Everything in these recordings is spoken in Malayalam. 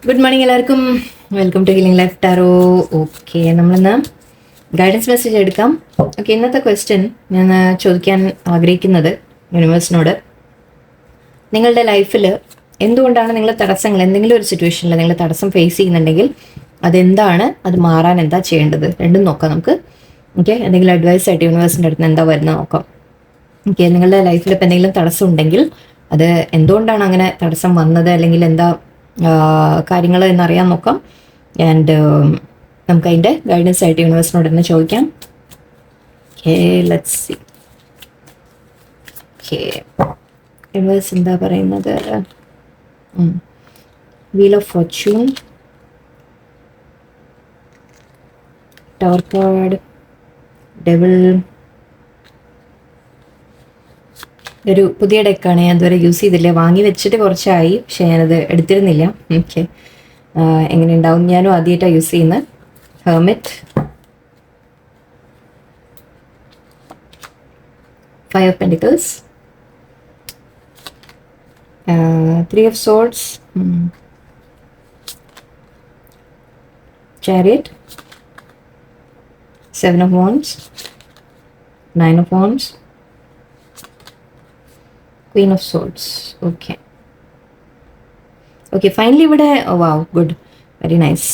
ഗുഡ് മോർണിംഗ് എല്ലാവർക്കും. Welcome to healing life tarot. Okay, നമ്മളിന്ന് ഗൈഡൻസ് മെസ്സേജ് എടുക്കാം. ഓക്കെ, ഇന്നത്തെ ക്വസ്റ്റ്യൻ ഞാൻ ചോദിക്കാൻ ആഗ്രഹിക്കുന്നത് യൂണിവേഴ്സിനോട്, നിങ്ങളുടെ ലൈഫിൽ എന്തുകൊണ്ടാണ് നിങ്ങൾ തടസ്സങ്ങൾ, എന്തെങ്കിലും ഒരു സിറ്റുവേഷനിൽ നിങ്ങൾ തടസ്സം ഫേസ് ചെയ്യുന്നുണ്ടെങ്കിൽ അതെന്താണ്, അത് മാറാൻ എന്താ ചെയ്യേണ്ടത്, രണ്ടും നോക്കാം നമുക്ക്. ഓക്കെ, എന്തെങ്കിലും അഡ്വൈസ് ആയിട്ട് യൂണിവേഴ്സിൻ്റെ അടുത്ത് എന്താ വരുന്നത് നോക്കാം. ഓക്കെ, നിങ്ങളുടെ ലൈഫിൽ ഇപ്പം എന്തെങ്കിലും തടസ്സം ഉണ്ടെങ്കിൽ അത് എന്തുകൊണ്ടാണ് അങ്ങനെ തടസ്സം വന്നത്, അല്ലെങ്കിൽ എന്താ കാര്യങ്ങൾ എന്നറിയാൻ നോക്കാം. ആൻഡ് നമുക്ക് അതിൻ്റെ ഗൈഡൻസ് ആയിട്ട് യൂണിവേഴ്സിനോട് തന്നെ ചോദിക്കാം. Okay, let's see. Okay, universe എന്താ പറയുന്നത്? Wheel of fortune, tower card, devil. ഒരു പുതിയ ഡെക്കാണ്, ഞാൻ ഇതുവരെ യൂസ് ചെയ്തില്ല, വാങ്ങി വെച്ചിട്ട് കുറച്ചായി, പക്ഷെ ഞാനത് എടുത്തിരുന്നില്ല. ഓക്കെ, എങ്ങനെ ഉണ്ടാവും, ഞാനും ആദ്യമായിട്ടാണ് യൂസ് ചെയ്യുന്നത്. Hermit, five of pentacles, three of swords, chariot, seven of wands, nine of wands, Queen of Swords. Okay. Okay, finally ഇവിടെ wow, good, very nice.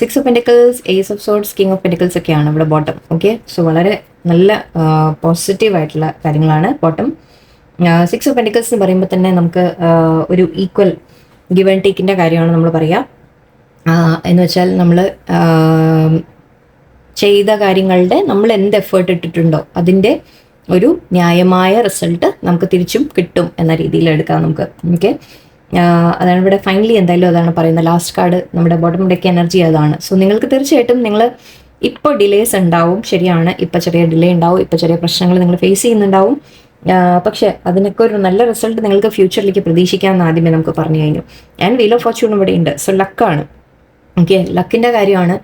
Six of pentacles, ace of swords, king of pentacles ഒക്കെയാണ് ഇവിടെ ബോട്ടം. ഓക്കെ, സോ വളരെ നല്ല പോസിറ്റീവ് ആയിട്ടുള്ള കാര്യങ്ങളാണ് ബോട്ടം. സിക്സ് ഓഫ് പെൻറ്റിക്കിൾസ് എന്ന് പറയുമ്പോൾ തന്നെ നമുക്ക് ഒരു ഈക്വൽ ഗിവ് ആൻഡ് ടേക്കിൻ്റെ കാര്യമാണ് നമ്മൾ പറയുക. എന്ന് വെച്ചാൽ നമ്മൾ ചെയ്ത കാര്യങ്ങളുടെ നമ്മൾ എന്ത് എഫേർട്ട് ഇട്ടിട്ടുണ്ടോ അതിൻ്റെ ഒരു ന്യായമായ റിസൾട്ട് നമുക്ക് തിരിച്ചും കിട്ടും എന്ന രീതിയിൽ എടുക്കാം നമുക്ക്. ഓക്കെ, അതാണ് ഇവിടെ ഫൈനലി എന്തായാലും അതാണ് പറയുന്നത്. ലാസ്റ്റ് കാർഡ് നമ്മുടെ ബോട്ടം ഡെക്ക് എനർജി അതാണ്. സോ നിങ്ങൾക്ക് തീർച്ചയായിട്ടും നിങ്ങൾ ഇപ്പോൾ ഡിലേസ് ഉണ്ടാവും, ശരിയാണ്, ഇപ്പോൾ ചെറിയ ഡിലേ ഉണ്ടാവും, ഇപ്പോൾ ചെറിയ പ്രശ്നങ്ങൾ നിങ്ങൾ ഫേസ് ചെയ്യുന്നുണ്ടാവും. പക്ഷേ അതിനൊക്കെ ഒരു നല്ല റിസൾട്ട് നിങ്ങൾക്ക് ഫ്യൂച്ചറിലേക്ക് പ്രതീക്ഷിക്കാമെന്ന് ആദ്യമേ നമുക്ക് പറഞ്ഞു കഴിഞ്ഞു. ആൻഡ് വീൽ ഓഫ് ഫോർച്യൂൺ ഇവിടെ ഉണ്ട്. സോ ലക്കാണ്. ഓക്കെ, ലക്കിൻ്റെ കാര്യമാണ്.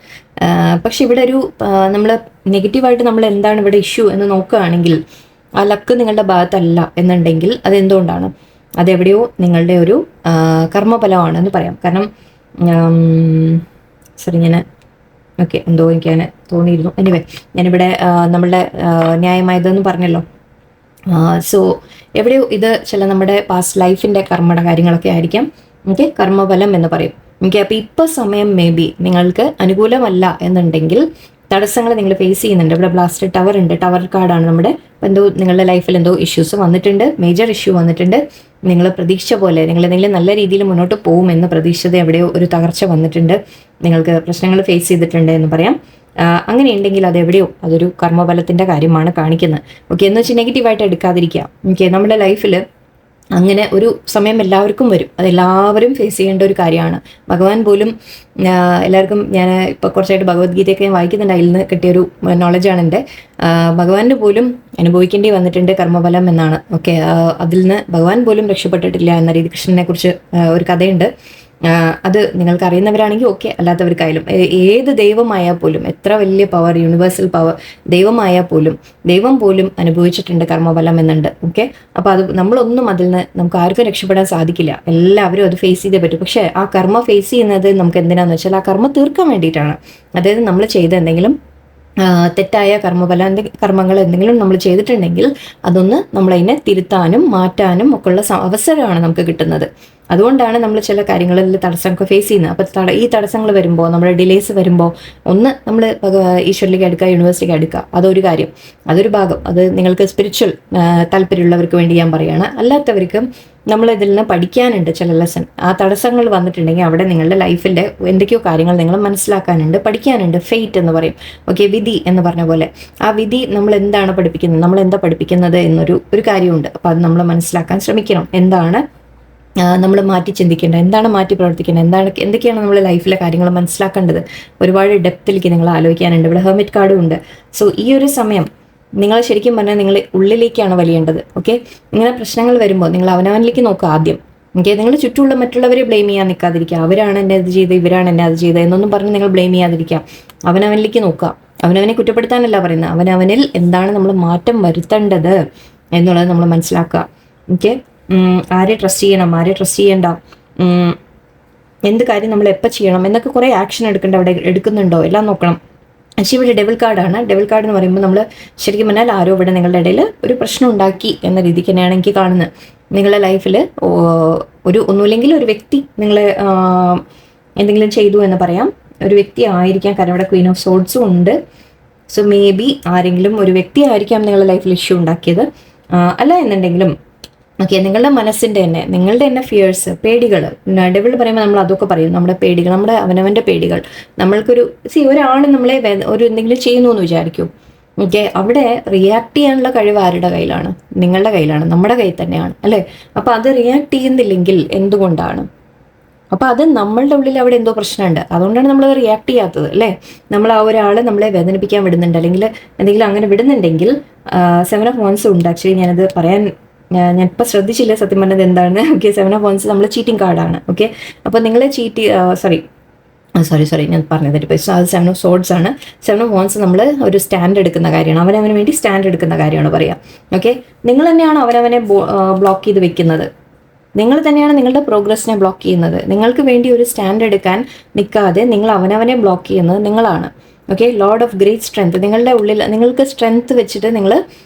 പക്ഷെ ഇവിടെ ഒരു നമ്മൾ നെഗറ്റീവായിട്ട് നമ്മൾ എന്താണ് ഇവിടെ ഇഷ്യൂ എന്ന് നോക്കുകയാണെങ്കിൽ ആ ലക്ക് നിങ്ങളുടെ ഭാഗത്തല്ല എന്നുണ്ടെങ്കിൽ അതെന്തുകൊണ്ടാണ്, അതെവിടെയോ നിങ്ങളുടെ ഒരു കർമ്മഫലമാണ് എന്ന് പറയാം. കാരണം സോറി, ഞാൻ ഓക്കെ എന്തോ എനിക്ക് അങ്ങനെ തോന്നിയിരുന്നു. എനിവേ, ഞാനിവിടെ നമ്മളുടെ ന്യായമായതെന്ന് പറഞ്ഞല്ലോ. സോ എവിടെയോ ഇത് ചില നമ്മുടെ പാസ്റ്റ് ലൈഫിൻ്റെ കർമ്മയുടെ കാര്യങ്ങളൊക്കെ ആയിരിക്കാം. ഓക്കെ, കർമ്മഫലം എന്ന് പറയും. ഓക്കെ, അപ്പോൾ ഇപ്പോൾ സമയം മേ ബി നിങ്ങൾക്ക് അനുകൂലമല്ല എന്നുണ്ടെങ്കിൽ തടസ്സങ്ങൾ നിങ്ങൾ ഫേസ് ചെയ്യുന്നുണ്ട്. ഇവിടെ ബ്ലാസ്റ്റഡ് ടവർ ഉണ്ട്, ടവർ കാർഡാണ് നമ്മുടെ. എന്തോ നിങ്ങളുടെ ലൈഫിൽ എന്തോ ഇഷ്യൂസ് വന്നിട്ടുണ്ട്, മേജർ ഇഷ്യൂ വന്നിട്ടുണ്ട്. നിങ്ങൾ പ്രതീക്ഷിച്ച പോലെ നിങ്ങൾ എന്തെങ്കിലും നല്ല രീതിയിൽ മുന്നോട്ട് പോകുമെന്ന് പ്രതീക്ഷിച്ചത് എവിടെയോ ഒരു തകർച്ച വന്നിട്ടുണ്ട്, നിങ്ങൾക്ക് പ്രശ്നങ്ങൾ ഫേസ് ചെയ്തിട്ടുണ്ട് എന്ന് പറയാം. അങ്ങനെ ഉണ്ടെങ്കിൽ അതെവിടെയോ അതൊരു കർമ്മഫലത്തിൻ്റെ കാര്യമാണ് കാണിക്കുന്നത്. ഓക്കെ, എന്ന് വെച്ചാൽ നെഗറ്റീവായിട്ട് എടുക്കാതിരിക്കുക. ഓക്കെ, നമ്മുടെ ലൈഫിൽ അങ്ങനെ ഒരു സമയം എല്ലാവർക്കും വരും, അതെല്ലാവരും ഫേസ് ചെയ്യേണ്ട ഒരു കാര്യമാണ്. ഭഗവാൻ പോലും എല്ലാവർക്കും, ഞാൻ ഇപ്പോൾ കുറച്ചായിട്ട് ഭഗവത്ഗീതയൊക്കെ വായിക്കുന്നുണ്ട്, അതിൽ നിന്ന് കിട്ടിയൊരു നോളജാണ് എൻ്റെ. ഭഗവാന് പോലും അനുഭവിക്കേണ്ടി വന്നിട്ടുണ്ട് കർമ്മഫലം എന്നാണ്. ഓക്കെ, അതിൽ നിന്ന് ഭഗവാൻ പോലും രക്ഷപ്പെട്ടിട്ടില്ല എന്ന രീതി കൃഷ്ണനെ കുറിച്ച് ഒരു കഥയുണ്ട്. അത് നിങ്ങൾക്ക് അറിയുന്നവരാണെങ്കിൽ ഓക്കെ, അല്ലാത്തവർക്കായാലും ഏത് ദൈവമായാൽ പോലും, എത്ര വലിയ പവർ, യൂണിവേഴ്സൽ പവർ ദൈവമായാൽ പോലും, ദൈവം പോലും അനുഭവിച്ചിട്ടുണ്ട് കർമ്മഫലം എന്നുണ്ട്. ഓക്കെ, അപ്പോൾ അത് നമ്മളൊന്നും അതിൽ നിന്ന് നമുക്ക് ആർക്കും രക്ഷപ്പെടാൻ സാധിക്കില്ല, എല്ലാവരും അത് ഫേസ് ചെയ്തേ പറ്റും. പക്ഷേ ആ കർമ്മ ഫേസ് ചെയ്യുന്നത് നമുക്ക് എന്തിനാന്ന് വെച്ചാൽ ആ കർമ്മ തീർക്കാൻ വേണ്ടിയിട്ടാണ്. അതായത് നമ്മൾ ചെയ്ത എന്തെങ്കിലും തെറ്റായ കർമ്മങ്ങൾ എന്തെങ്കിലും നമ്മൾ ചെയ്തിട്ടുണ്ടെങ്കിൽ അതൊന്ന് നമ്മളതിനെ തിരുത്താനും മാറ്റാനും ഒക്കെയുള്ള അവസരമാണ് നമുക്ക് കിട്ടുന്നത്. അതുകൊണ്ടാണ് നമ്മൾ ചില കാര്യങ്ങളിൽ തടസ്സമൊക്കെ ഫേസ് ചെയ്യുന്നത്. അപ്പോൾ ഈ തടസ്സങ്ങൾ വരുമ്പോൾ, നമ്മുടെ ഡിലേസ് വരുമ്പോൾ ഒന്ന് നമ്മൾ ഈശ്വരിലേക്ക് അടുക്കുക, യൂണിവേഴ്സിലേക്ക് അടുക്കുക, അതൊരു കാര്യം, അതൊരു ഭാഗം. അത് നിങ്ങൾക്ക് സ്പിരിച്വൽ താല്പര്യമുള്ളവർക്ക് വേണ്ടി ഞാൻ പറയുകയാണ്. അല്ലാത്തവർക്കും നമ്മൾ ഇതിൽ നിന്ന് പഠിക്കാനുണ്ട് ചില ലെസൺ. ആ തടസ്സങ്ങൾ വന്നിട്ടുണ്ടെങ്കിൽ അവിടെ നിങ്ങളുടെ ലൈഫിൻ്റെ എന്തൊക്കെയോ കാര്യങ്ങൾ നിങ്ങൾ മനസ്സിലാക്കാനുണ്ട്, പഠിക്കാനുണ്ട്. ഫെയ്റ്റ് എന്ന് പറയും. ഓക്കെ, വിധി എന്ന് പറഞ്ഞ പോലെ ആ വിധി നമ്മൾ എന്താണ് പഠിപ്പിക്കുന്നത്, നമ്മൾ എന്താ പഠിപ്പിക്കുന്നത് എന്നൊരു കാര്യമുണ്ട്. അപ്പോൾ അത് നമ്മൾ മനസ്സിലാക്കാൻ ശ്രമിക്കണം. എന്താണ് നമ്മൾ മാറ്റി ചിന്തിക്കേണ്ടത്, എന്താണ് മാറ്റി പ്രവർത്തിക്കേണ്ടത്, എന്തൊക്കെയാണ് നമ്മൾ ലൈഫിലെ കാര്യങ്ങൾ മനസ്സിലാക്കേണ്ടത്, ഒരുപാട് ഡെപ്തിലേക്ക് നിങ്ങൾ ആലോചിക്കാനുണ്ട്. ഇവിടെ ഹെർമിറ്റ് കാർഡും ഉണ്ട്. സോ ഈ ഒരു സമയം നിങ്ങൾ ശരിക്കും പറഞ്ഞാൽ നിങ്ങൾ ഉള്ളിലേക്കാണ് വലിയേണ്ടത്. ഓക്കെ, ഇങ്ങനെ പ്രശ്നങ്ങൾ വരുമ്പോൾ നിങ്ങൾ അവനവനിലേക്ക് നോക്കുക ആദ്യം. ഓക്കെ, നിങ്ങളുടെ ചുറ്റുമുള്ള മറ്റുള്ളവരെ ബ്ലെയിം ചെയ്യാൻ നിൽക്കാതിരിക്കുക. അവരാണ് എന്നെ അത് ചെയ്ത്, ഇവരാണ് എന്നെ അത് ചെയ്ത് എന്നൊന്നും പറഞ്ഞ് നിങ്ങൾ ബ്ലെയിം ചെയ്യാതിരിക്കുക. അവനവനിലേക്ക് നോക്കുക. അവനവനെ കുറ്റപ്പെടുത്താനല്ല പറയുന്നത്, അവനവനിൽ എന്താണ് നമ്മൾ മാറ്റം വരുത്തേണ്ടത് എന്നുള്ളത് നമ്മൾ മനസ്സിലാക്കുക. ഓക്കെ, ആരെ ട്രസ്റ്റ് ചെയ്യണം, ആരെ ട്രസ്റ്റ് ചെയ്യണ്ട, എന്ത് കാര്യം നമ്മൾ എപ്പോൾ ചെയ്യണം എന്നൊക്കെ കുറേ ആക്ഷൻ എടുക്കേണ്ട, അവിടെ എടുക്കുന്നുണ്ടോ എല്ലാം നോക്കണം. പക്ഷേ ഇവിടെ ഡെവിൾ കാർഡാണ്. ഡെവിൾ കാർഡ് എന്ന് പറയുമ്പോൾ നമ്മൾ ശരിക്കും പറഞ്ഞാൽ ആരോ ഇവിടെ നിങ്ങളുടെ ഇടയിൽ ഒരു പ്രശ്നം ഉണ്ടാക്കി എന്ന രീതിക്ക് തന്നെയാണ് എനിക്ക് കാണുന്നത്. നിങ്ങളുടെ ലൈഫിൽ ഒന്നുമില്ലെങ്കിൽ ഒരു വ്യക്തി നിങ്ങളെ എന്തെങ്കിലും ചെയ്തു എന്ന് പറയാം. ഒരു വ്യക്തി ആയിരിക്കാം, കാരണം ഇവിടെ ക്വീൻ ഓഫ് സോഡ്സും ഉണ്ട്. സോ മേ ബി ആരെങ്കിലും ഒരു വ്യക്തി ആയിരിക്കാം നിങ്ങളുടെ ലൈഫിൽ ഇഷ്യൂ ഉണ്ടാക്കിയത്. അല്ല എന്നുണ്ടെങ്കിലും ഓക്കെ, നിങ്ങളുടെ മനസ്സിൻ്റെ തന്നെ, നിങ്ങളുടെ തന്നെ ഫിയേഴ്സ്, പേടികൾ, ഡെവിൾ പറയുമ്പോൾ നമ്മൾ അതൊക്കെ പറയും, നമ്മുടെ പേടികൾ, നമ്മുടെ അവനവൻ്റെ പേടികൾ. നമ്മൾക്കൊരു ഒരാൾ നമ്മളെ ഒരു എന്തെങ്കിലും ചെയ്യുന്നു എന്ന് വിചാരിക്കും. ഓക്കെ, അവിടെ റിയാക്ട് ചെയ്യാനുള്ള കഴിവ് ആരുടെ കയ്യിലാണ്? നിങ്ങളുടെ കയ്യിലാണ്, നമ്മുടെ കയ്യിൽ തന്നെയാണ് അല്ലേ? അപ്പോൾ അത് റിയാക്ട് ചെയ്യുന്നില്ലെങ്കിൽ എന്തുകൊണ്ടാണ്? അപ്പോൾ അത് നമ്മളുടെ ഉള്ളിൽ അവിടെ എന്തോ പ്രശ്നമുണ്ട്, അതുകൊണ്ടാണ് നമ്മൾ റിയാക്ട് ചെയ്യാത്തത് അല്ലേ? നമ്മൾ ആ ഒരാൾ നമ്മളെ വേദനിപ്പിക്കാൻ വിടുന്നുണ്ട്, അല്ലെങ്കിൽ എന്തെങ്കിലും അങ്ങനെ വിടുന്നുണ്ടെങ്കിൽ 7 ഓഫ് വാൻഡ്സ് ഉണ്ട്. ആക്ച്വലി ഞാനത് പറയാൻ ഞാനിപ്പോൾ ശ്രദ്ധിച്ചില്ല സത്യം പറഞ്ഞത് എന്താണ്. ഓക്കെ, 7 ഓഫ് വാൻഡ്സ് നമ്മൾ ചീറ്റിംഗ് കാർഡാണ്. ഓക്കെ, അപ്പോൾ നിങ്ങളെ സോറി ഞാൻ പറഞ്ഞത് ഇപ്പോൾ അത് 7 ഓഫ് സോഡ്സ് ആണ്. 7 ഓഫ് വാൻഡ്സ് നമ്മൾ ഒരു സ്റ്റാൻഡ് എടുക്കുന്ന കാര്യമാണ്, അവനവന് വേണ്ടി സ്റ്റാൻഡ് എടുക്കുന്ന കാര്യമാണ് പറയാം. ഓക്കെ, നിങ്ങൾ തന്നെയാണ് അവനവനെ ബ്ലോക്ക് ചെയ്ത് വെക്കുന്നത്, നിങ്ങൾ തന്നെയാണ് നിങ്ങളുടെ പ്രോഗ്രസ്സിനെ ബ്ലോക്ക് ചെയ്യുന്നത്. നിങ്ങൾക്ക് വേണ്ടി ഒരു സ്റ്റാൻഡ് എടുക്കാൻ നിൽക്കാതെ നിങ്ങൾ അവനവനെ ബ്ലോക്ക് ചെയ്യുന്നത് നിങ്ങളാണ്. Okay, Lord of great strength, നിങ്ങളുടെ ഉള്ളിൽ നിങ്ങൾക്ക് സ്ട്രെങ്ത് വെച്ചിട്ട് നിങ്ങൾ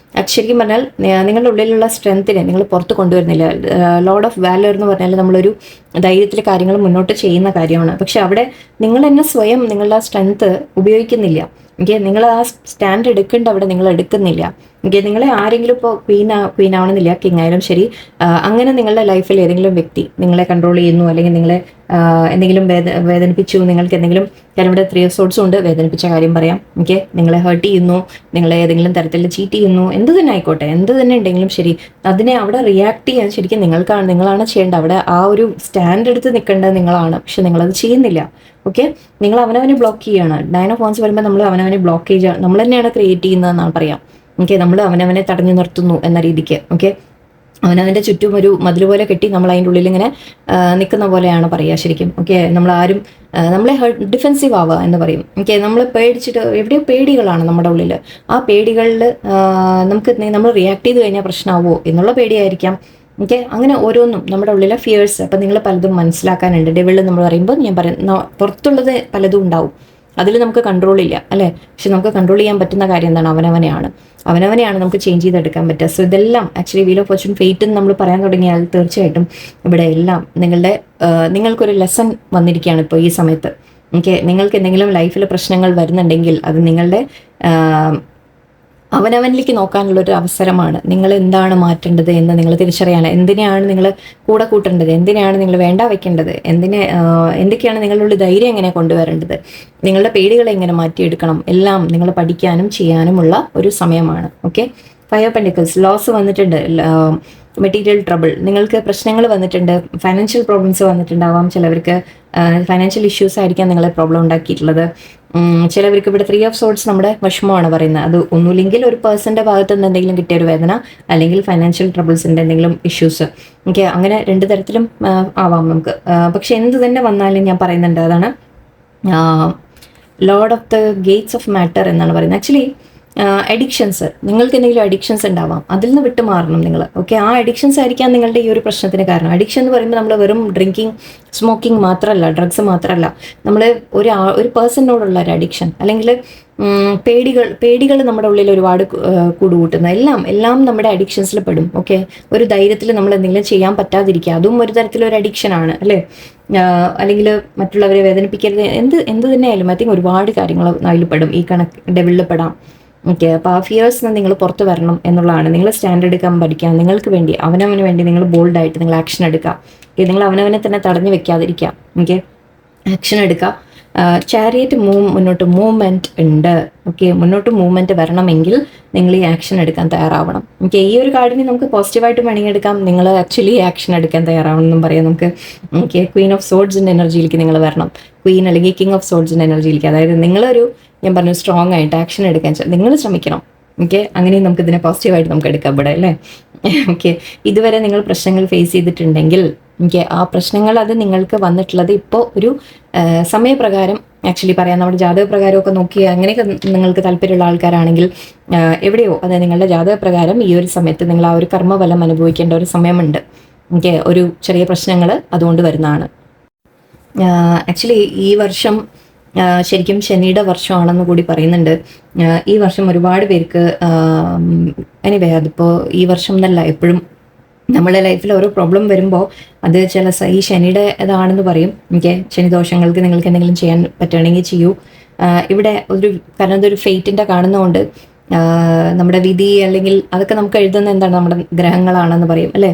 ശരിക്കും പറഞ്ഞാൽ നിങ്ങളുടെ ഉള്ളിലുള്ള സ്ട്രെങ്ത്തിനെ നിങ്ങൾ പുറത്ത് കൊണ്ടുവരുന്നില്ല. ലോർഡ് ഓഫ് വാലർ എന്ന് പറഞ്ഞാൽ നമ്മളൊരു ധൈര്യത്തിൽ കാര്യങ്ങൾ മുന്നോട്ട് ചെയ്യുന്ന കാര്യമാണ്. പക്ഷെ അവിടെ നിങ്ങൾ തന്നെ സ്വയം നിങ്ങളുടെ ആ സ്ട്രെങ്ത് ഉപയോഗിക്കുന്നില്ല. ഓക്കെ, നിങ്ങൾ ആ സ്റ്റാൻഡ് എടുക്കേണ്ട അവിടെ നിങ്ങൾ എടുക്കുന്നില്ല. ഓക്കെ, നിങ്ങളെ ആരെങ്കിലും ഇപ്പോൾ ക്വീൻ ആവണമെന്നില്ല, കിങ് ആയാലും ശരി, അങ്ങനെ നിങ്ങളുടെ ലൈഫിൽ ഏതെങ്കിലും വ്യക്തി നിങ്ങളെ കൺട്രോൾ ചെയ്യുന്നു, അല്ലെങ്കിൽ നിങ്ങളെ എന്തെങ്കിലും വേദനിപ്പിച്ചു, നിങ്ങൾക്ക് എന്തെങ്കിലും, കാരണം ഇവിടെ 3 ഓഫ് സോഡ്സും ഉണ്ട്, വേദനിപ്പിച്ച കാര്യം പറയാം. ഓക്കെ, നിങ്ങളെ ഹേർട്ട് ചെയ്യുന്നു, നിങ്ങളെ ഏതെങ്കിലും തരത്തിൽ ചീറ്റ് ചെയ്യുന്നു, എന്ത് തന്നെ ആയിക്കോട്ടെ, എന്ത് തന്നെ ഉണ്ടെങ്കിലും ശരി, അതിനെ അവിടെ റിയാക്ട് ചെയ്യാൻ ശരിക്കും നിങ്ങളാണ് ചെയ്യേണ്ടത്. അവിടെ ആ ഒരു സ്റ്റാൻഡ് എടുത്ത് നിൽക്കേണ്ടത് നിങ്ങളാണ്, പക്ഷെ നിങ്ങളത് ചെയ്യുന്നില്ല. ഓക്കെ, നിങ്ങൾ അവനവനെ ബ്ലോക്ക് ചെയ്യുകയാണ്. 9 ഓഫ് വാൻഡ്സ് വരുമ്പോൾ നമ്മൾ അവനവനെ ബ്ലോക്കേജ് നമ്മൾ തന്നെയാണ് ക്രിയേറ്റ് ചെയ്യുന്നതെന്നാണ് പറയാം. ഓക്കെ, നമ്മൾ അവനവനെ തടഞ്ഞു നിർത്തുന്നു എന്ന രീതിക്ക്. ഓക്കെ, അവനവൻ്റെ ചുറ്റും ഒരു മതിൽ പോലെ കെട്ടി നമ്മൾ അതിൻ്റെ ഉള്ളിൽ ഇങ്ങനെ നിൽക്കുന്ന പോലെയാണ് പറയുക ശരിക്കും. ഓക്കെ, നമ്മളെ ഡിഫെൻസീവ് ആവുക എന്ന് പറയും. ഓക്കെ, നമ്മൾ പേടിച്ചിട്ട് എവിടെയോ പേടികളാണ് നമ്മുടെ ഉള്ളിൽ. ആ പേടികളിൽ നമ്മൾ റിയാക്ട് ചെയ്ത് കഴിഞ്ഞാൽ പ്രശ്നമാവോ എന്നുള്ള പേടിയായിരിക്കാം. ഓക്കെ, അങ്ങനെ ഓരോന്നും നമ്മുടെ ഉള്ളിലെ ഫിയേഴ്സ്. അപ്പം നിങ്ങൾ പലതും മനസ്സിലാക്കാനുണ്ട്. ഡെവിളിൽ നമ്മൾ പറയുമ്പോൾ ഞാൻ പറയുന്ന പുറത്തുള്ളത് പലതും ഉണ്ടാവും, അതിൽ നമുക്ക് കൺട്രോൾ ഇല്ല അല്ലേ? പക്ഷെ നമുക്ക് കൺട്രോൾ ചെയ്യാൻ പറ്റുന്ന കാര്യം എന്താണ്? അവനവനെയാണ് നമുക്ക് ചേഞ്ച് ചെയ്തെടുക്കാൻ പറ്റുക. സോ ഇതെല്ലാം actually wheel of Fortune fate എന്ന് നമ്മൾ പറയാൻ തുടങ്ങിയാൽ തീർച്ചയായിട്ടും ഇവിടെ എല്ലാം നിങ്ങൾക്കൊരു ലെസൺ വന്നിരിക്കുകയാണ് ഇപ്പോൾ ഈ സമയത്ത്. ഓക്കെ, നിങ്ങൾക്ക് എന്തെങ്കിലും ലൈഫിൽ പ്രശ്നങ്ങൾ വരുന്നുണ്ടെങ്കിൽ അത് നിങ്ങളുടെ അവനവനിലേക്ക് നോക്കാനുള്ളൊരു അവസരമാണ്. നിങ്ങൾ എന്താണ് മാറ്റേണ്ടത് എന്ന് നിങ്ങൾ തിരിച്ചറിയാൻ, എന്തിനെയാണ് നിങ്ങൾ കൂടെ കൂട്ടേണ്ടത്, എന്തിനാണ് നിങ്ങൾ വേണ്ട വയ്ക്കേണ്ടത്, എന്തൊക്കെയാണ് നിങ്ങളുടെ ധൈര്യം എങ്ങനെ കൊണ്ടുവരേണ്ടത്, നിങ്ങളുടെ പേടികളെ എങ്ങനെ മാറ്റിയെടുക്കണം, എല്ലാം നിങ്ങൾ പഠിക്കാനും ചെയ്യാനുമുള്ള ഒരു സമയമാണ്. ഓക്കെ, 5 ഓഫ് പെന്റിക്കിൾസ്, ലോസ് വന്നിട്ടുണ്ട്, മെറ്റീരിയൽ ട്രബിൾ, നിങ്ങൾക്ക് പ്രശ്നങ്ങൾ വന്നിട്ടുണ്ട്, ഫൈനാൻഷ്യൽ പ്രോബ്ലംസ് വന്നിട്ടുണ്ടാവാം. ചിലവർക്ക് ഫൈനാൻഷ്യൽ ഇഷ്യൂസ് ആയിരിക്കാം നിങ്ങളെ പ്രോബ്ലം ഉണ്ടാക്കിയിട്ടുള്ളത്. ചിലവർക്ക് ഇവിടെ 3 ഓഫ് സോഡ്സ് നമ്മുടെ വിഷമമാണ് പറയുന്നത്. അത് ഒന്നുമില്ലെങ്കിൽ ഒരു പേഴ്സൻ്റെ ഭാഗത്ത് നിന്ന് എന്തെങ്കിലും കിട്ടിയ ഒരു വേദന, അല്ലെങ്കിൽ ഫൈനാൻഷ്യൽ ട്രബിൾസിൻ്റെ എന്തെങ്കിലും ഇഷ്യൂസ്. ഓക്കെ, അങ്ങനെ 2 തരത്തിലും ആവാം നമുക്ക്. പക്ഷെ എന്ത് തന്നെ വന്നാലും ഞാൻ പറയുന്നുണ്ട്, അതാണ് Lord of the Gates of matter എന്നാണ് പറയുന്നത്. ആക്ച്വലി അഡിക്ഷൻസ്, നിങ്ങൾക്ക് എന്തെങ്കിലും അഡിക്ഷൻസ് ഉണ്ടാവാം, അതിൽ നിന്ന് വിട്ടു മാറണം നിങ്ങൾ. ഓക്കെ, ആ അഡിക്ഷൻസ് ആയിരിക്കാം നിങ്ങളുടെ ഈ ഒരു പ്രശ്നത്തിന് കാരണം. അഡിക്ഷൻ എന്ന് പറയുമ്പോൾ നമ്മൾ വെറും ഡ്രിങ്കിങ്, സ്മോക്കിംഗ് മാത്രമല്ല, ഡ്രഗ്സ് മാത്രമല്ല, നമ്മൾ ഒരു പേഴ്സണിനോടുള്ള ഒരു അഡിക്ഷൻ, അല്ലെങ്കിൽ പേടികൾ നമ്മുടെ ഉള്ളിൽ ഒരുപാട് കൂടുകൂട്ടുന്ന എല്ലാം നമ്മുടെ അഡിക്ഷൻസിൽ പെടും. ഓക്കെ, ഒരു ധൈര്യത്തിൽ നമ്മൾ എന്തെങ്കിലും ചെയ്യാൻ പറ്റാതിരിക്കുക, അതും ഒരു തരത്തിലൊരു അഡിക്ഷനാണ് അല്ലേ? അല്ലെങ്കിൽ മറ്റുള്ളവരെ വേദനിപ്പിക്കരുത്, എന്ത് തന്നെയായാലും ഐ തിങ്ക് ഒരുപാട് കാര്യങ്ങൾ അതിൽ പെടും, ഈ ഡെവിളിൽ പെടാം. ഓക്കെ, അപ്പോൾ ആ ഫിയേഴ്സിൽ നിന്ന് നിങ്ങൾ പുറത്ത് വരണം എന്നുള്ളതാണ്. നിങ്ങൾ സ്റ്റാൻഡ് എടുക്കാൻ പഠിക്കാം, നിങ്ങൾക്ക് വേണ്ടി, അവനവന് വേണ്ടി നിങ്ങൾ ബോൾഡായിട്ട് നിങ്ങൾ ആക്ഷൻ എടുക്കുക. ഓക്കെ, നിങ്ങൾ അവനവനെ തന്നെ തടഞ്ഞു വെക്കാതിരിക്കുക. ഓക്കെ, ആക്ഷൻ എടുക്കുക. ചാരിയറ്റ് മുന്നോട്ട് മൂവ്മെൻറ്റ് ഉണ്ട്. ഓക്കെ, മുന്നോട്ട് മൂവ്മെൻറ്റ് വരണമെങ്കിൽ നിങ്ങൾ ഈ ആക്ഷൻ എടുക്കാൻ തയ്യാറാവണം. ഓക്കെ, ഈ ഒരു കാർഡിനെ നമുക്ക് പോസിറ്റീവായിട്ട് വേണമെങ്കിൽ എടുക്കാം, നിങ്ങൾ ആക്ച്വലി ആക്ഷൻ എടുക്കാൻ തയ്യാറാവണം എന്നും പറയാം നമുക്ക്. ഓക്കെ, ക്വീൻ ഓഫ് സോഡ്സിൻ്റെ എനർജിയിലേക്ക് നിങ്ങൾ വരണം, ക്വീൻ അല്ലെങ്കിൽ കിങ് ഓഫ് സോഡ്സിൻ്റെ എനർജിയിലേക്ക്. അതായത് നിങ്ങളൊരു, ഞാൻ പറഞ്ഞു, സ്ട്രോങ് ആയിട്ട് ആക്ഷൻ എടുക്കാൻ നിങ്ങൾ ശ്രമിക്കണം. ഓക്കെ, അങ്ങനെയും നമുക്ക് ഇതിനെ പോസിറ്റീവായിട്ട് നമുക്ക് എടുക്കാം ഇവിടെ അല്ലേ? ഓക്കെ, ഇതുവരെ നിങ്ങൾ പ്രശ്നങ്ങൾ ഫേസ് ചെയ്തിട്ടുണ്ടെങ്കിൽ, ഓക്കെ, ആ പ്രശ്നങ്ങൾ അത് നിങ്ങൾക്ക് വന്നിട്ടുള്ളത് ഇപ്പോൾ ഒരു സമയപ്രകാരം, ആക്ച്വലി പറയാം, നമ്മുടെ ജാതകപ്രകാരമൊക്കെ നോക്കി അങ്ങനെയൊക്കെ നിങ്ങൾക്ക് താല്പര്യമുള്ള ആൾക്കാരാണെങ്കിൽ എവിടെയോ അത് നിങ്ങളുടെ ജാതകപ്രകാരം ഈ ഒരു സമയത്ത് നിങ്ങൾ ആ ഒരു കർമ്മഫലം അനുഭവിക്കേണ്ട ഒരു സമയമുണ്ട്. ഓക്കെ, ഒരു ചെറിയ പ്രശ്നങ്ങൾ അതുകൊണ്ട് വരുന്നതാണ്. ആക്ച്വലി ഈ വർഷം ശരിക്കും ശനിയുടെ വർഷമാണെന്ന് കൂടി പറയുന്നുണ്ട്. ഈ വർഷം ഒരുപാട് പേർക്ക് എനിവേ അതിപ്പോൾ ഈ വർഷം എന്നല്ല, എപ്പോഴും നമ്മുടെ ലൈഫിൽ ഓരോ പ്രോബ്ലം വരുമ്പോൾ അത് ഈ ശനിയുടെ ഇതാണെന്ന് പറയും. എനിക്ക് ശനിദോഷങ്ങൾക്ക് നിങ്ങൾക്ക് എന്തെങ്കിലും ചെയ്യാൻ പറ്റുകയാണെങ്കിൽ ചെയ്യൂ. ഇവിടെ കാരണം ഇതൊരു ഫെയ്റ്റിൻ്റെ കാണുന്നതുകൊണ്ട് നമ്മുടെ വിധി അല്ലെങ്കിൽ അതൊക്കെ നമുക്ക് എഴുതുന്ന എന്താണ്, നമ്മുടെ ഗ്രഹങ്ങളാണെന്ന് പറയും അല്ലേ,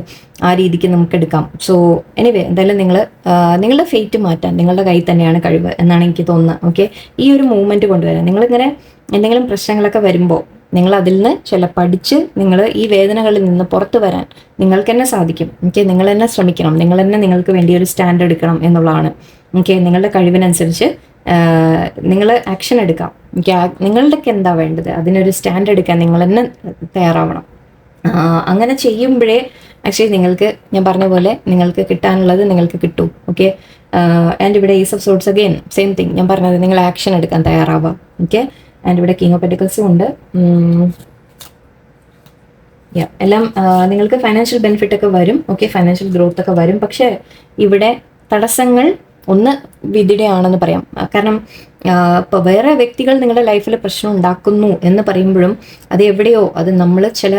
ആ രീതിക്ക് നമുക്ക് എടുക്കാം. സോ എനിവേ എന്തായാലും നിങ്ങളുടെ ഫെയ്റ്റ് മാറ്റാൻ നിങ്ങളുടെ കയ്യിൽ തന്നെയാണ് കഴിവ് എന്നാണ് എനിക്ക് തോന്നുന്നത്. ഓക്കെ, ഈ ഒരു മൂവ്മെന്റ് കൊണ്ടുവരാൻ നിങ്ങളിങ്ങനെ എന്തെങ്കിലും പ്രശ്നങ്ങളൊക്കെ വരുമ്പോൾ നിങ്ങൾ അതിൽ നിന്ന് പഠിച്ച് നിങ്ങൾ ഈ വേദനകളിൽ നിന്ന് പുറത്തു വരാൻ നിങ്ങൾക്ക് തന്നെ സാധിക്കും. ഓക്കെ, നിങ്ങൾ തന്നെ ശ്രമിക്കണം, നിങ്ങൾ തന്നെ നിങ്ങൾക്ക് വേണ്ടി ഒരു സ്റ്റാൻഡ് എടുക്കണം എന്നുള്ളതാണ്. ഓക്കെ, നിങ്ങളുടെ കഴിവിനനുസരിച്ച് നിങ്ങൾ ആക്ഷൻ എടുക്കാം. നിങ്ങളുടെയൊക്കെ എന്താ വേണ്ടത് അതിനൊരു സ്റ്റാൻഡ് എടുക്കാൻ നിങ്ങൾ തന്നെ തയ്യാറാവണം. അങ്ങനെ ചെയ്യുമ്പോഴേ ആക്ച്വലി നിങ്ങൾക്ക്, ഞാൻ പറഞ്ഞ പോലെ, നിങ്ങൾക്ക് കിട്ടാനുള്ളത് നിങ്ങൾക്ക് കിട്ടും. ഓക്കെ, ആൻഡ് ഇവിടെ is of sorts again same thing, ഞാൻ പറഞ്ഞത് നിങ്ങൾ ആക്ഷൻ എടുക്കാൻ തയ്യാറാവാം. ഓക്കെ, ആൻഡ് ഇവിടെ കിങ് ഓഫ് പെന്റക്കിൾസും ഉണ്ട്. എല്ലാം നിങ്ങൾക്ക് ഫൈനാൻഷ്യൽ ബെനിഫിറ്റ് ഒക്കെ വരും. ഓക്കെ, ഫൈനാൻഷ്യൽ ഗ്രോത്ത് ഒക്കെ വരും. പക്ഷേ ഇവിടെ തടസ്സങ്ങൾ ഒന്ന് വിധിയുടെ ആണെന്ന് പറയാം. കാരണം ഇപ്പോൾ വേറെ വ്യക്തികൾ നിങ്ങളുടെ ലൈഫിൽ പ്രശ്നം ഉണ്ടാക്കുന്നു എന്ന് പറയുമ്പോഴും അത് എവിടെയോ അത് നമ്മൾ ചില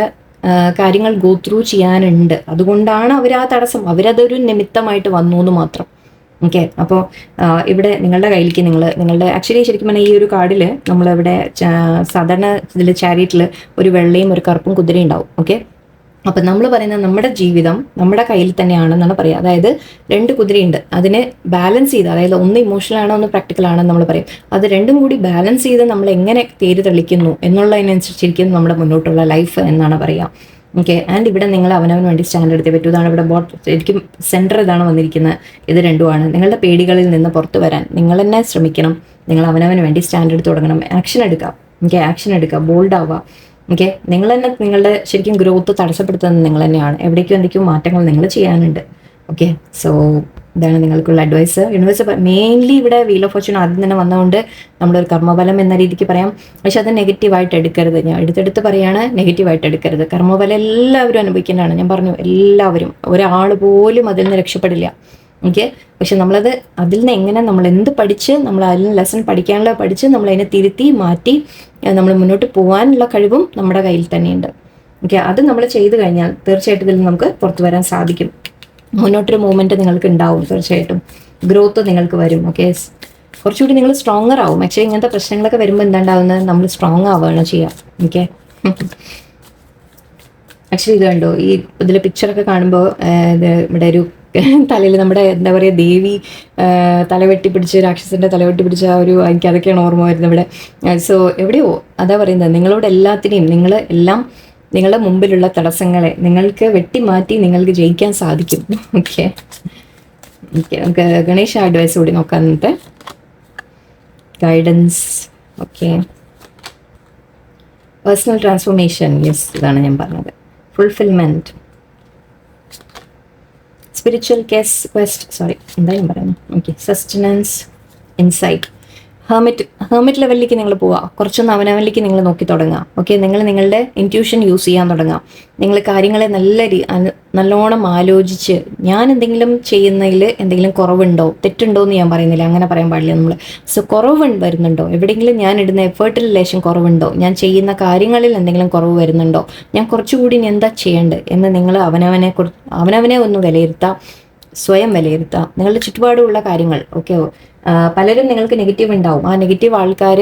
കാര്യങ്ങൾ ഗോ ത്രൂ ചെയ്യാനുണ്ട്. അതുകൊണ്ടാണ് അവർ ആ തടസ്സം, അവരതൊരു നിമിത്തമായിട്ട് വന്നു എന്ന് മാത്രം. ഓക്കെ, അപ്പോൾ ഇവിടെ നിങ്ങളുടെ കയ്യിലേക്ക് നിങ്ങളുടെ ആക്ച്വലി ശരിക്കും പറഞ്ഞാൽ ഈ ഒരു കാർഡിൽ നമ്മളിവിടെ സാധാരണ ഇതിൽ ചാരിറ്റിൽ ഒരു വെള്ളയും ഒരു കറുപ്പും കുതിരയും ഉണ്ടാവും. ഓക്കെ, അപ്പം നമ്മൾ പറയുന്നത് നമ്മുടെ ജീവിതം നമ്മുടെ കയ്യിൽ തന്നെയാണെന്നാണ് പറയുക. അതായത് 2 കുതിരയുണ്ട്, അതിനെ ബാലൻസ് ചെയ്ത്, അതായത് ഒന്ന് ഇമോഷണൽ ആണോ ഒന്ന് പ്രാക്ടിക്കൽ ആണോ നമ്മൾ പറയും, അത് രണ്ടും കൂടി ബാലൻസ് ചെയ്ത് നമ്മൾ എങ്ങനെ തേര് തെളിക്കുന്നു എന്നുള്ളതിനനുസരിച്ചിരിക്കും നമ്മുടെ മുന്നോട്ടുള്ള ലൈഫ് എന്നാണ് പറയുക. ഓക്കെ, ആൻഡ് ഇവിടെ നിങ്ങൾ അവനവന് വേണ്ടി സ്റ്റാൻഡ് എടുത്തേ പറ്റൂ. ഇതാണ് ഇവിടെ ശരിക്കും സെൻറ്റർ ഇതാണ് വന്നിരിക്കുന്നത്. ഇത് രണ്ടുമാണ്. നിങ്ങളുടെ പേടികളിൽ നിന്ന് പുറത്തു വരാൻ നിങ്ങൾ തന്നെ ശ്രമിക്കണം. നിങ്ങൾ അവനവന് വേണ്ടി സ്റ്റാൻഡ് എടുത്ത് തുടങ്ങണം. ആക്ഷൻ എടുക്കാം. ഓക്കെ, ആക്ഷൻ എടുക്കുക, ബോൾഡ് ആവുക. ഓക്കെ, നിങ്ങൾ തന്നെ നിങ്ങളുടെ ശരിക്കും ഗ്രോത്ത് തടസ്സപ്പെടുത്തുന്നത് നിങ്ങൾ തന്നെയാണ്. എവിടേക്കും എന്തൊക്കെയോ മാറ്റങ്ങൾ നിങ്ങൾ ചെയ്യാനുണ്ട്. ഓക്കെ, സോ ഇതാണ് നിങ്ങൾക്കുള്ള അഡ്വൈസ്. യൂണിവേഴ്സ് മെയിൻലി ഇവിടെ വീൽ ഓഫ് ഫോർച്യൂൺ ആദ്യം തന്നെ വന്നതുകൊണ്ട് നമ്മളൊരു കർമ്മഫലം എന്ന രീതിക്ക് പറയാം. പക്ഷെ അത് നെഗറ്റീവായിട്ട് എടുക്കരുത്. ഞാൻ എടുത്തെടുത്ത് പറയാണ്, നെഗറ്റീവായിട്ട് എടുക്കരുത്. കർമ്മഫലം എല്ലാവരും അനുഭവിക്കേണ്ടതാണ്. ഞാൻ പറഞ്ഞു, എല്ലാവരും, ഒരാൾ പോലും അതിൽ നിന്ന് രക്ഷപ്പെടില്ല. ഓക്കെ, പക്ഷെ നമ്മളത് അതിൽ നിന്ന് എങ്ങനെ നമ്മൾ എന്ത് പഠിച്ച് നമ്മൾ അതിൽ നിന്ന് ലെസൺ പഠിക്കാനുള്ള പഠിച്ച് നമ്മൾ അതിനെ തിരുത്തി മാറ്റി നമ്മൾ മുന്നോട്ട് പോകാനുള്ള കഴിവും നമ്മുടെ കയ്യിൽ തന്നെയുണ്ട്. ഓക്കെ, അത് നമ്മൾ ചെയ്തു കഴിഞ്ഞാൽ തീർച്ചയായിട്ടും ഇതിൽ നമുക്ക് പുറത്തു വരാൻ സാധിക്കും. മുന്നോട്ടൊരു മൂവ്മെൻറ്റ് നിങ്ങൾക്ക് ഉണ്ടാവും. തീർച്ചയായിട്ടും ഗ്രോത്ത് നിങ്ങൾക്ക് വരും. ഓക്കെ, കുറച്ചുകൂടി നിങ്ങൾ സ്ട്രോങ്ങർ ആവും. ആക്ച്വലി ഇങ്ങനത്തെ പ്രശ്നങ്ങളൊക്കെ വരുമ്പോൾ എന്താണ്ടാവുന്നത്, നമ്മൾ സ്ട്രോങ് ആവുകയാണ് ചെയ്യുക. ഓക്കെ, ആക്ച്വലി ഇത് കണ്ടോ, ഈ ഇതിൽ പിക്ചറൊക്കെ കാണുമ്പോൾ ഇത് ഇവിടെ ഒരു തലയിൽ നമ്മുടെ എന്താ പറയുക, ദേവി തലവെട്ടി പിടിച്ച്, രാക്ഷസൻ്റെ തലവെട്ടി പിടിച്ച ആ ഒരു, എനിക്ക് അതൊക്കെയാണ് ഓർമ്മ വരുന്നത് ഇവിടെ. സോ എവിടെയോ അതാ പറയുന്നത്, നിങ്ങളോട് എല്ലാത്തിനെയും നിങ്ങളുടെ മുമ്പിലുള്ള തടസ്സങ്ങളെ നിങ്ങൾക്ക് വെട്ടിമാറ്റി നിങ്ങൾക്ക് ജയിക്കാൻ സാധിക്കും. ഓക്കെ, നമുക്ക് ഗണേശ അഡ്വൈസ് കൂടി നോക്കാം. എന്നിട്ട് guidance. Okay, personal transformation. Yes, ഇതാണ് ഞാൻ പറഞ്ഞത്. ഫുൾഫിൽമെൻറ്റ്, സ്പിരിച്വൽ എന്താ ഞാൻ പറയുന്നത്. Okay, sustenance, insight. ഹെർമിറ്റ് ലെവലിലേക്ക് നിങ്ങൾ പോവുക. കുറച്ചൊന്ന് അവനവനിലേക്ക് നിങ്ങൾ നോക്കി തുടങ്ങുക. ഓക്കെ, നിങ്ങൾ നിങ്ങളുടെ ഇൻറ്റ്യൂഷൻ യൂസ് ചെയ്യാൻ തുടങ്ങുക. നിങ്ങൾ കാര്യങ്ങളെ നല്ലോണം ആലോചിച്ച്, ഞാൻ എന്തെങ്കിലും ചെയ്യുന്നതിൽ എന്തെങ്കിലും കുറവുണ്ടോ തെറ്റുണ്ടോ എന്ന് ഞാൻ പറയുന്നില്ല, അങ്ങനെ പറയാൻ പാടില്ല നമ്മൾ. സോ കുറവ് വരുന്നുണ്ടോ, എവിടെയെങ്കിലും ഞാൻ ഇടുന്ന എഫേർട്ടിൽ ലേശം കുറവുണ്ടോ, ഞാൻ ചെയ്യുന്ന കാര്യങ്ങളിൽ എന്തെങ്കിലും കുറവ് വരുന്നുണ്ടോ, ഞാൻ കുറച്ചുകൂടി എന്താ ചെയ്യേണ്ടത് എന്ന് നിങ്ങൾ അവനവനെ ഒന്ന് വിലയിരുത്തുക, സ്വയം വിലയിരുത്തുക. നിങ്ങളുടെ ചുറ്റുപാടുമുള്ള കാര്യങ്ങൾ. ഓക്കെ, പലരും നിങ്ങൾക്ക് നെഗറ്റീവ് ഉണ്ടാവും. ആ നെഗറ്റീവ് ആൾക്കാർ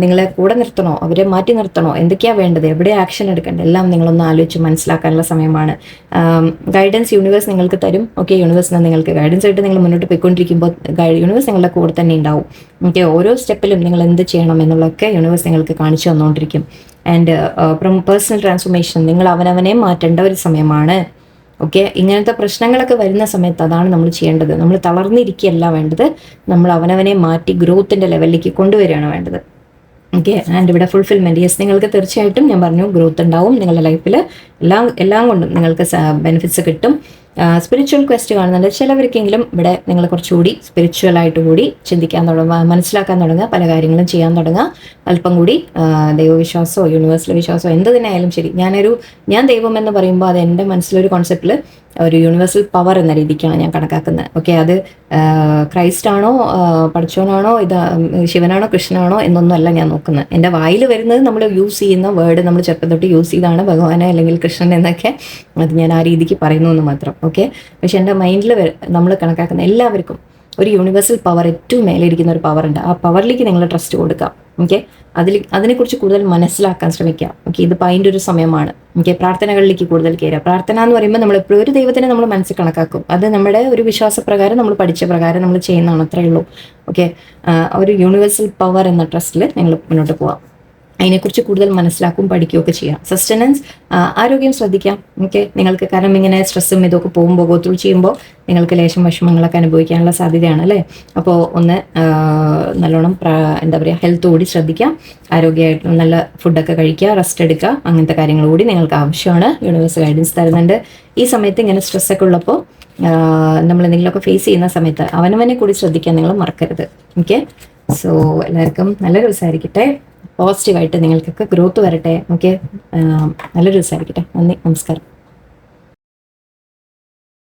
നിങ്ങളെ കൂടെ നിർത്തണോ, അവരെ മാറ്റി നിർത്തണോ, എന്തൊക്കെയാണ് വേണ്ടത്, എവിടെ ആക്ഷൻ എടുക്കേണ്ടത്, എല്ലാം നിങ്ങളൊന്ന് ആലോചിച്ച് മനസ്സിലാക്കാനുള്ള സമയമാണ്. ഗൈഡൻസ് യൂണിവേഴ്സ് നിങ്ങൾക്ക് തരും. ഓക്കെ, യൂണിവേഴ്സിനെ നിങ്ങൾക്ക് ഗൈഡൻസ് ആയിട്ട് നിങ്ങൾ മുന്നോട്ട് പോയിക്കൊണ്ടിരിക്കുമ്പോൾ യൂണിവേഴ്സ് നിങ്ങളുടെ കൂടെ തന്നെ ഉണ്ടാവും. ഓക്കെ, ഓരോ സ്റ്റെപ്പിലും നിങ്ങൾ എന്ത് ചെയ്യണം എന്നുള്ളതൊക്കെ യൂണിവേഴ്സ് നിങ്ങൾക്ക് കാണിച്ചു തന്നുകൊണ്ടിരിക്കും. ആൻഡ് പേഴ്സണൽ ട്രാൻസ്ഫോർമേഷൻ, നിങ്ങൾ അവനവനെ മാറ്റേണ്ട ഒരു സമയമാണ്. ഓക്കെ, ഇങ്ങനത്തെ പ്രശ്നങ്ങളൊക്കെ വരുന്ന സമയത്ത് അതാണ് നമ്മൾ ചെയ്യേണ്ടത്. നമ്മൾ തളർന്നിരിക്കുകയല്ല വേണ്ടത്, നമ്മൾ അവനവനെ മാറ്റി ഗ്രോത്തിൻ്റെ ലെവലിലേക്ക് കൊണ്ടുവരികയാണ് വേണ്ടത്. ഓക്കെ, ആൻഡ് ഇവിടെ ഫുൾഫിൽമെൻറ്റ്. യെസ്, നിങ്ങൾക്ക് തീർച്ചയായിട്ടും ഞാൻ പറഞ്ഞു ഗ്രോത്ത് ഉണ്ടാവും നിങ്ങളുടെ ലൈഫിൽ. എല്ലാം കൊണ്ടും നിങ്ങൾക്ക് ബെനിഫിറ്റ്സ് കിട്ടും. സ്പിരിച്വൽ ക്വസ്റ്റ് കാണുന്നുണ്ട്. ചിലവർക്കെങ്കിലും ഇവിടെ നിങ്ങൾ കുറച്ചുകൂടി സ്പിരിച്വലായിട്ട് കൂടി ചിന്തിക്കാൻ തുടങ്ങുക, മനസ്സിലാക്കാൻ തുടങ്ങുക, പല കാര്യങ്ങളും ചെയ്യാൻ തുടങ്ങുക. അല്പം കൂടി ദൈവവിശ്വാസമോ യൂണിവേഴ്സൽ വിശ്വാസമോ എന്ത് തന്നെ ആയാലും ശരി, ഞാൻ ദൈവം എന്ന് പറയുമ്പോൾ അത് എൻ്റെ മനസ്സിലൊരു കോൺസെപ്റ്റിൽ ഒരു യൂണിവേഴ്സൽ പവർ എന്ന രീതിക്കാണ് ഞാൻ കണക്കാക്കുന്നത്. ഓക്കെ, അത് ക്രൈസ്റ്റ് ആണോ, പഠിച്ചോനാണോ, ഇത് ശിവനാണോ, കൃഷ്ണനാണോ എന്നൊന്നും അല്ല ഞാൻ നോക്കുന്നത്. എൻ്റെ വായിൽ വരുന്നത് നമ്മൾ യൂസ് ചെയ്യുന്ന വേർഡ് നമ്മൾ ചെറുപ്പം തൊട്ട് യൂസ് ചെയ്താണ് ഭഗവാനെ അല്ലെങ്കിൽ കൃഷ്ണൻ എന്നൊക്കെ, അത് ഞാൻ ആ രീതിക്ക് പറയുന്നു എന്ന് മാത്രം. ഓക്കെ, പക്ഷെ എൻ്റെ മൈൻഡിൽ നമ്മൾ കണക്കാക്കുന്ന എല്ലാവർക്കും ഒരു യൂണിവേഴ്സൽ പവർ, ഏറ്റവും മേലെ ഇരിക്കുന്ന ഒരു പവർ ഉണ്ട്. ആ പവറിലേക്ക് നിങ്ങൾ ട്രസ്റ്റ് കൊടുക്കാം. ഓക്കെ, അതിനെക്കുറിച്ച് കൂടുതൽ മനസ്സിലാക്കാൻ ശ്രമിക്കാം. ഓക്കെ, ഇതിപ്പോൾ അതിൻ്റെ ഒരു സമയമാണ്. ഓക്കെ, പ്രാർത്ഥനകളിലേക്ക് കൂടുതൽ കയറുക. പ്രാർത്ഥന എന്ന് പറയുമ്പോൾ നമ്മൾ എപ്പോഴും ഒരു ദൈവത്തിനെ നമ്മൾ മനസ്സിൽ കണക്കാക്കും. അത് നമ്മുടെ ഒരു വിശ്വാസപ്രകാരം നമ്മൾ പഠിച്ച പ്രകാരം നമ്മൾ ചെയ്യുന്നതാണ്, അത്രയേ ഉള്ളൂ. ഓക്കെ, ഒരു യൂണിവേഴ്സൽ പവർ എന്ന ട്രസ്റ്റിൽ നിങ്ങൾ മുന്നോട്ട് പോവാം. അതിനെക്കുറിച്ച് കൂടുതൽ മനസ്സിലാക്കും, പഠിക്കുകയൊക്കെ ചെയ്യാം. സസ്റ്റനൻസ്, ആരോഗ്യം ശ്രദ്ധിക്കാം. ഓക്കെ, നിങ്ങൾക്ക് കാരണം ഇങ്ങനെ സ്ട്രെസ്സും ഇതൊക്കെ പോകുമ്പോൾ, ഗോത്രൂ ചെയ്യുമ്പോൾ നിങ്ങൾക്ക് ലേശം വിഷമങ്ങളൊക്കെ അനുഭവിക്കാനുള്ള സാധ്യതയാണ് അല്ലേ. അപ്പോൾ ഒന്ന് നല്ലോണം എന്താ പറയുക, ഹെൽത്ത് കൂടി ശ്രദ്ധിക്കാം. ആരോഗ്യമായിട്ട് നല്ല ഫുഡൊക്കെ കഴിക്കുക, റെസ്റ്റ് എടുക്കുക, അങ്ങനത്തെ കാര്യങ്ങൾ കൂടി നിങ്ങൾക്ക് ആവശ്യമാണ്. യൂണിവേഴ്സ് ഗൈഡൻസ് തരുന്നുണ്ട്. ഈ സമയത്ത് ഇങ്ങനെ സ്ട്രെസ്സൊക്കെ ഉള്ളപ്പോൾ നമ്മൾ എന്തെങ്കിലുമൊക്കെ ഫേസ് ചെയ്യുന്ന സമയത്ത് അവനവനെ കൂടി ശ്രദ്ധിക്കാൻ നിങ്ങൾ മറക്കരുത്. ഓക്കെ, സോ എല്ലാവർക്കും നല്ലൊരു ദിവസമായിരിക്കട്ടെ. പോസിറ്റീവായിട്ട് നിങ്ങൾക്കൊക്കെ ഗ്രോത്ത് വരട്ടെ. ഓക്കെ, നല്ലൊരു ദിവസമായിരിക്കട്ടെ. നന്ദി, നമസ്കാരം.